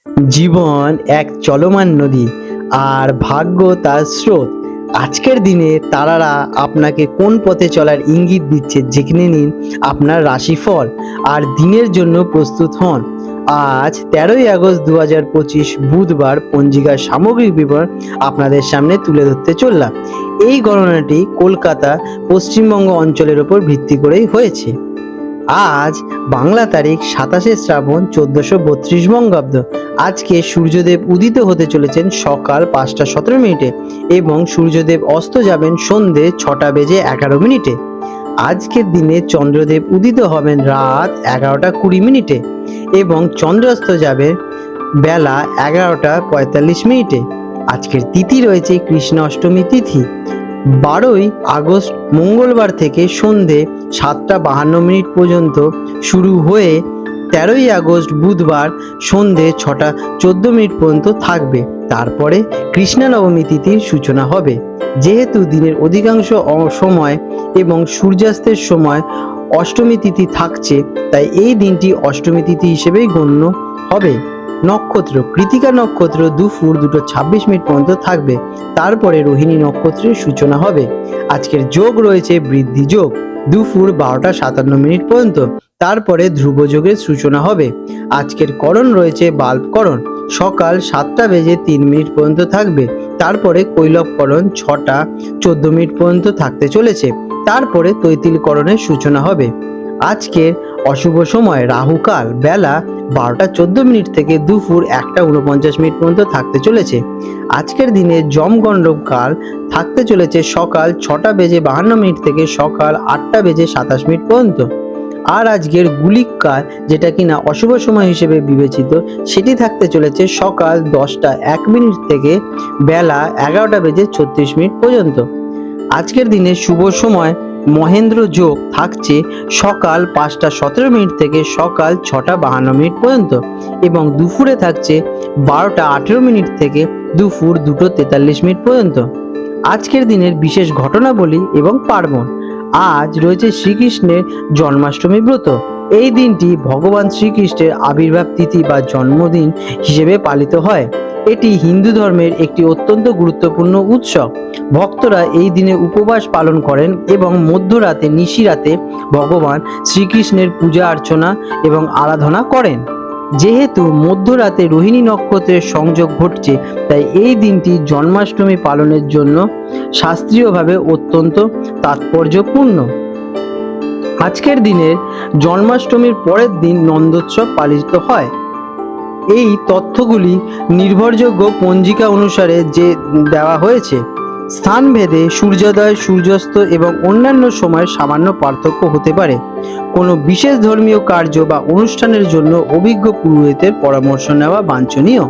জীবন এক চলমান নদী, আর ভাগ্য তার স্রোত। আজকের দিনে তারারা আপনাকে কোন পথে চলার ইঙ্গিত দিচ্ছে জেনে নিন আপনার রাশিফল আর দিনের জন্য প্রস্তুত হন। আজ 13ই আগস্ট 2025 বুধবার পঞ্জিকার সামগ্রিক বিবরণ আপনাদের সামনে তুলে ধরতে চললাম। এই গণনাটি কলকাতা পশ্চিমবঙ্গ অঞ্চলের ওপর ভিত্তি করেই হয়েছে। আজ বাংলা তারিখ 27শে শ্রাবণ 1432 বঙ্গাব্দ। আজকে সূর্যদেব উদিত হতে চলেছেন সকাল 5টা 17 মিনিটে এবং সূর্যদেব অস্ত যাবেন সন্ধে 6টা বেজে 11 মিনিটে। আজকের দিনে চন্দ্রদেব উদিত হবেন রাত 11টা 20 মিনিটে এবং চন্দ্রাস্ত যাবে বেলা 11টা 45 মিনিটে। আজকের তিথি রয়েছে কৃষ্ণ অষ্টমী তিথি। 12ই আগস্ট মঙ্গলবার থেকে সন্ধে 7টা 52 মিনিট পর্যন্ত শুরু হয়ে 13ই আগস্ট বুধবার সন্ধে 6টা 14 মিনিট পর্যন্ত থাকবে। তারপরে কৃষ্ণা নবমী তিথির সূচনা হবে। যেহেতু দিনের অধিকাংশ সময় এবং সূর্যাস্তের সময় অষ্টমী তিথি থাকছে, তাই এই দিনটি অষ্টমী তিথি হিসেবেই গণ্য হবে। নক্ষত্র কৃতিকা নক্ষত্র দুপুর 2টা 26 মিনিট পর্যন্ত থাকবে। তারপরে রোহিণী নক্ষত্রের সূচনা হবে। আজকের যোগ রয়েছে বৃদ্ধি যোগ দুপুর 12টা 57 মিনিট পর্যন্ত। তারপরে ধ্রুব যোগের সূচনা হবে। আজকের করণ রয়েছে বাল্বকরণ সকাল 7টা 03 মিনিট পর্যন্ত থাকবে। তারপরে কৈলবকরণ 6টা 14 মিনিট পর্যন্ত থাকতে চলেছে। তারপরে তৈতিলকরণের সূচনা হবে। আজকের অশুভ সময় রাহুকাল বেলা 12টা 14 মিনিট থেকে দুপুর 1টা 49 মিনিট পর্যন্ত থাকতে চলেছে। আজকের দিনে যমগণ্ডক কাল থাকতে চলেছে সকাল 6টা 52 মিনিট থেকে সকাল 8টা 27 মিনিট পর্যন্ত। আর আজকের গুলিক কাল, যেটা কিনা অশুভ সময় হিসেবে বিবেচিত, সেটি থাকতে চলেছে সকাল 10টা 1 মিনিট থেকে বেলা 11টা 36 মিনিট পর্যন্ত। আজকের দিনে শুভ সময় মহেন্দ্র যোগ থাকছে সকাল 5টা 17 মিনিট থেকে সকাল 6টা 52 মিনিট পর্যন্ত এবং দুপুরে থাকছে 12টা 18 মিনিট থেকে দুপুর 2টো 43 মিনিট পর্যন্ত। আজকের দিনের বিশেষ ঘটনাবলী এবং পার্বণ। আজ রয়েছে শ্রীকৃষ্ণের জন্মাষ্টমী ব্রত। এই দিনটি ভগবান শ্রীকৃষ্ণের আবির্ভাব তিথি বা জন্মদিন হিসেবে পালিত হয়। এটি হিন্দু ধর্মের একটি অত্যন্ত গুরুত্বপূর্ণ উৎসব। ভক্তরা এই দিনে উপবাস পালন করেন এবং মধ্যরাতে নিশিরাতে ভগবান শ্রীকৃষ্ণের পূজা অর্চনা এবং আরাধনা করেন। যেহেতু মধ্যরাতে রোহিণী নক্ষত্রের সংযোগ ঘটছে, তাই এই দিনটি জন্মাষ্টমী পালনের জন্য শাস্ত্রীয়ভাবে অত্যন্ত তাৎপর্যপূর্ণ। আজকের দিনের জন্মাষ্টমীর পরের দিন নন্দোৎসব পালিত হয়। এই তথ্যগুলি নির্ভরযোগ্য পঞ্জিকা অনুসারে যে দেওয়া হয়েছে। স্থানভেদে সূর্যোদয়, সূর্যাস্ত এবং অন্যান্য সময়ের সামান্য পার্থক্য হতে পারে। কোনো বিশেষ ধর্মীয় কার্য বা অনুষ্ঠানের জন্য অভিজ্ঞ পুরোহিতের পরামর্শ নেওয়া বাঞ্ছনীয়।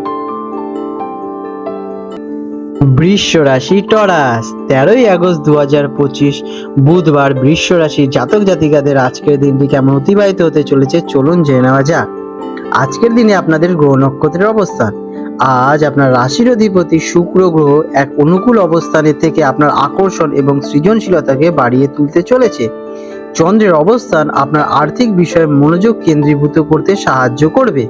বৃষ রাশি টরাস। 13ই আগস্ট 2025 বুধবার বৃষ রাশির জাতক জাতিকাদের আজকের দিনটি কেমন অতিবাহিত হতে চলেছে চলুন জেনে নেওয়া যাক। আজকের দিনে আপনাদের গ্রহ নক্ষত্রের অবস্থান। আজ আপনার রাশির অধিপতি শুক্র গ্রহ এক অনুকূল অবস্থানে থেকে আপনার আকর্ষণ এবং সৃজনশীলতাকে বাড়িয়ে তুলতে চলেছে। চন্দ্রের অবস্থান আপনার আর্থিক বিষয়ে মনোযোগ কেন্দ্রীভূত করতে সাহায্য করবে।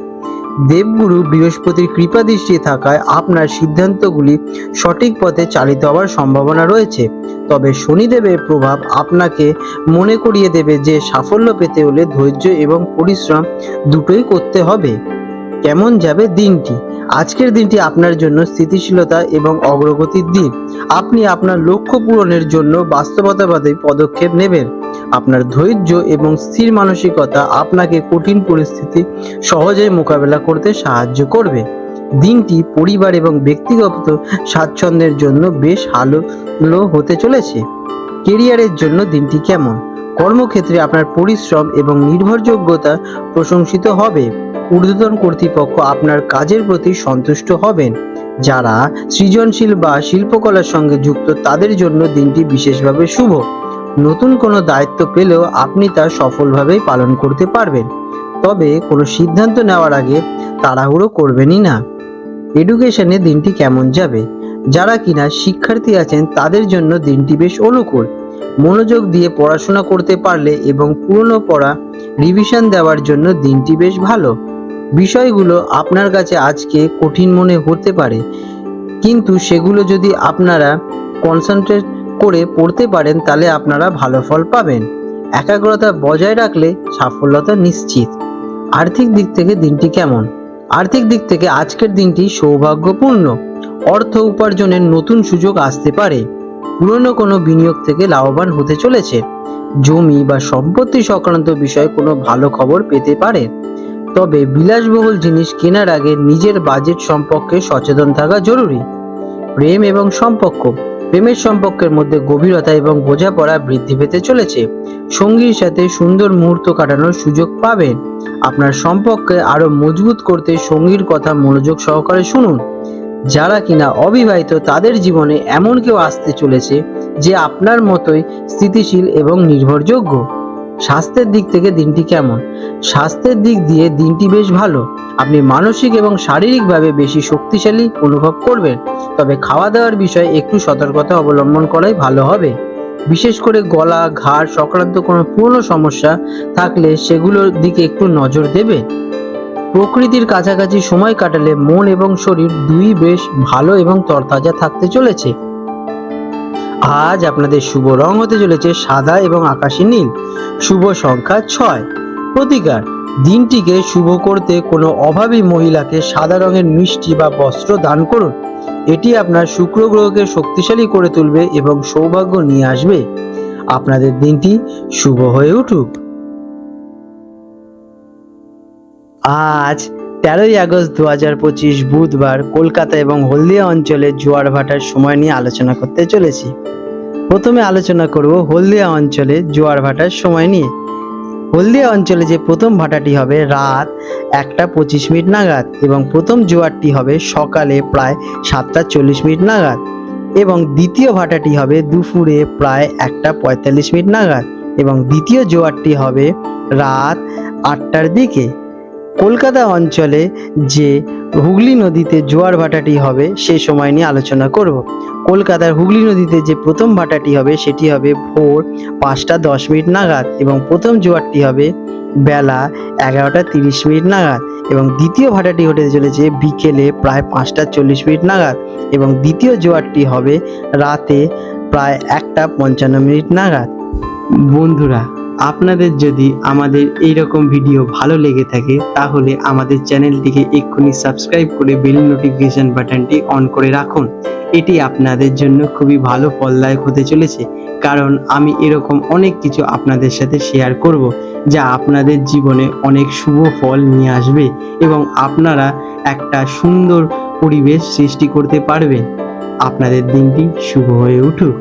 দেবগুরু বৃহস্পতির কৃপা দৃষ্টি থাকায় আপনার সিদ্ধান্তগুলি সঠিক পথে চালিত হওয়ার সম্ভাবনা রয়েছে। তবে শনিদেবের প্রভাব আপনাকে মনে করিয়ে দেবে যে সাফল্য পেতে হলে ধৈর্য এবং পরিশ্রম দুটোই করতে হবে। কেমন যাবে দিনটি? আজকের দিনটি আপনার জন্য স্থিতিশীলতা এবং অগ্রগতির দিন। আপনি আপনার লক্ষ্য পূরণের জন্য বাস্তবতাবাদী পদক্ষেপ নেবেন। আপনার ধৈর্য এবং স্থির মানসিকতা আপনাকে কঠিন পরিস্থিতি সহজেই মোকাবেলা করতে সাহায্য করবে। দিনটি পরিবার এবং ব্যক্তিগত স্বাচ্ছন্দ্যের জন্য বেশ ভালো হতে চলেছে। কেরিয়ারের জন্য দিনটি কেমন? কর্মক্ষেত্রে আপনার পরিশ্রম এবং নির্ভরযোগ্যতা প্রশংসিত হবে। ঊর্ধ্বতন কর্তৃপক্ষ আপনার কাজের প্রতি সন্তুষ্ট হবেন। যারা সৃজনশীল বা শিল্পকলার সঙ্গে যুক্ত তাদের জন্য দিনটি বিশেষভাবে শুভ। নতুন কোনো দায়িত্ব পেলেও আপনি তা সফলভাবেই পালন করতে পারবেন। তবে কোনো সিদ্ধান্ত নেওয়ার আগে তাড়াহুড়ো করবেনই না। এডুকেশনে দিনটি কেমন যাবে? যারা কিনা শিক্ষার্থী আছেন তাদের জন্য দিনটি বেশ অনুকূল। মনোযোগ দিয়ে পড়াশোনা করতে পারলে এবং পুরনো পড়া রিভিশন দেওয়ার জন্য দিনটি বেশ ভালো। বিষয়গুলো আপনার কাছে আজকে কঠিন মনে হতে পারে, কিন্তু সেগুলো যদি আপনারা কনসেন্ট্রেট করে পড়তে পারেন তাহলে আপনারা ভালো ফল পাবেন। একাগ্রতা বজায় রাখলে সাফল্যতা নিশ্চিত। আর্থিক দিক থেকে দিনটি কেমন? আর্থিক দিক থেকে আজকের দিনটি সৌভাগ্যপূর্ণ। অর্থ উপার্জনের নতুন সুযোগ আসতে পারে। পুরনো কোনো বিনিয়োগ থেকে লাভবান হতে চলেছে। জমি বা সম্পত্তি সংক্রান্ত বিষয়ে কোনো ভালো খবর পেতে পারেন। তবে বিলাসবহুল জিনিস কেনার আগে নিজের বাজেট সম্পর্কে সচেতন থাকা জরুরি। প্রেম এবং সম্পর্ক, প্রেমের সম্পর্কের মধ্যে গভীরতা এবং বোঝাপড়া বৃদ্ধি পেতে চলেছে। সঙ্গীর সাথে সুন্দর মুহূর্ত কাটানোর সুযোগ পাবেন। আপনার সম্পর্ককে আরো মজবুত করতে সঙ্গীর কথা মনোযোগ সহকারে শুনুন। যারা কিনা অবিবাহিত তাদের জীবনে এমন কেউ আসতে চলেছে যে আপনার মতোই স্থিতিশীল এবং নির্ভরযোগ্য। স্বাস্থ্যের দিক থেকে দিনটি কেমন? স্বাস্থ্যের দিক দিয়ে দিনটি বেশ ভালো। আপনি মানসিক এবং শারীরিকভাবে বেশি শক্তিশালী অনুভব করবেন। তবে খাওয়া দাওয়ার বিষয়ে একটু সতর্কতা অবলম্বন করাই ভালো হবে। বিশেষ করে গলা, ঘাড় সংক্রান্ত কোনো পুরনো সমস্যা থাকলে সেগুলোর দিকে একটু নজর দেবেন। প্রকৃতির কাছাকাছি সময় কাটালে মন এবং শরীর দুই বেশ ভালো এবং তরতাজা থাকতে চলেছে। আজ আপনাদের শুভ রং হতে চলেছে সাদা এবং আকাশী নীল। শুভ সংখ্যা 6। প্রতিকার, দিনটিকে শুভ করতে কোনো অভাবী মহিলাকে সাদা রঙের মিষ্টি বা বস্ত্র দান করুন। এটি আপনার শুক্র গ্রহকে শক্তিশালী করে তুলবে এবং সৌভাগ্য নিয়ে আসবে। আপনাদের দিনটি শুভ হয়ে উঠুক। আজ 13ই আগস্ট 2025 বুধবার কলকাতা এবং হলদিয়া অঞ্চলে জোয়ার ভাটার সময় নিয়ে আলোচনা করতে চলেছি। প্রথমে আলোচনা করব হলদিয়া অঞ্চলে জোয়ার ভাটার সময় নিয়ে। হলদিয়া অঞ্চলে যে প্রথম ভাটাটি হবে রাত 1:25 নাগাদ এবং প্রথম জোয়ারটি হবে সকালে প্রায় 7:40 নাগাদ এবং দ্বিতীয় ভাটাটি হবে দুপুরে প্রায় 1:45 নাগাদ এবং দ্বিতীয় জোয়ারটি হবে রাত 8টার দিকে। কলকাতা অঞ্চলে যে হুগলি নদীতে জোয়ার ভাটাটি হবে সে সময় নিয়ে আলোচনা করব। কলকাতার হুগলি নদীতে যে প্রথম ভাটাটি হবে সেটি হবে ভোর 5:10 নাগাদ এবং প্রথম জোয়ারটি হবে বেলা 11:30 নাগাদ এবং দ্বিতীয় ভাটাটি হতে চলেছে বিকেলে প্রায় 5:40 নাগাদ এবং দ্বিতীয় জোয়ারটি হবে রাতে প্রায় 1:55 নাগাদ। বন্ধুরা, আপনাদের যদি আমাদের এইরকম ভিডিও ভালো লেগে থাকে তাহলে আমাদের চ্যানেলটিকে এক্ষুনি সাবস্ক্রাইব করে বেল নোটিফিকেশন বাটনটি অন করে রাখুন। এটি আপনাদের জন্য খুবই ভালো ফলদায়ক হতে চলেছে, কারণ আমি এরকম অনেক কিছু আপনাদের সাথে শেয়ার করব যা আপনাদের জীবনে অনেক শুভ ফল নিয়ে আসবে এবং আপনারা একটা সুন্দর পরিবেশ সৃষ্টি করতে পারবেন। আপনাদের দিনটি শুভ হয়ে উঠুক।